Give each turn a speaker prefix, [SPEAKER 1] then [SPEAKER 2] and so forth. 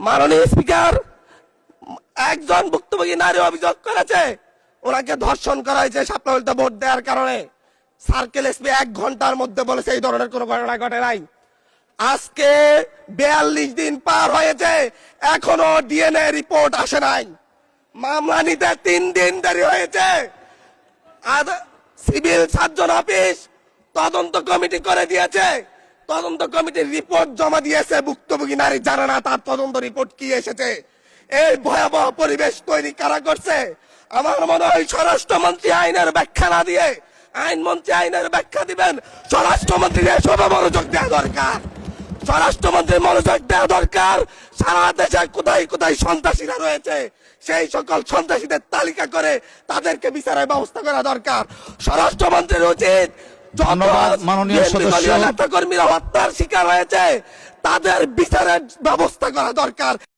[SPEAKER 1] মাননীয় স্পিকার, একজন ভুক্তভোগী নারী অভিযোগ করেছে ওনাকে ধর্ষণ করা হয়েছে শাপলা ভোট দেওয়ার কারণে। সার্কেল এসপি 1 ঘন্টার মধ্যে বলেছে এই ধরনের কোনো ঘটনা ঘটে নাই। আজকে 42 দিন পার হয়েছে, এখনো ডিএনএ রিপোর্ট আসে নাই। মামলা নিতে 3 দিন দেরি হয়েছে। সিভিল সার্জন অফিস তদন্ত কমিটি করে দিয়েছে, তদন্ত কমিটির রিপোর্ট জমা দিয়েছে, ভুক্তভোগী নারী জানে না তার তদন্ত রিপোর্ট কি এসেছে। এই ভয়াবহ পরিবেশ তৈরি কারা করছে? আমার মনে হয় স্বরাষ্ট্রমন্ত্রী আইনের ব্যাখ্যা না দিয়ে, আইনমন্ত্রী আইনের ব্যাখ্যা দিবেন, স্বরাষ্ট্রমন্ত্রীর এসবে মনোযোগ দেওয়া দরকার। স্বরাষ্ট্রমন্ত্রীর মনোযোগ দেওয়া দরকার। সারা দেশে কোথায় কোথায় সন্ত্রাসীরা রয়েছে সেই সকল সন্ত্রাসীদের তালিকা করে তাদেরকে বিচারের ব্যবস্থা করা দরকার। স্বরাষ্ট্রমন্ত্রীর উচিত নেতা কর্মীরা হত্যার শিকার হয়েছে তাদের বিচারের ব্যবস্থা করা দরকার।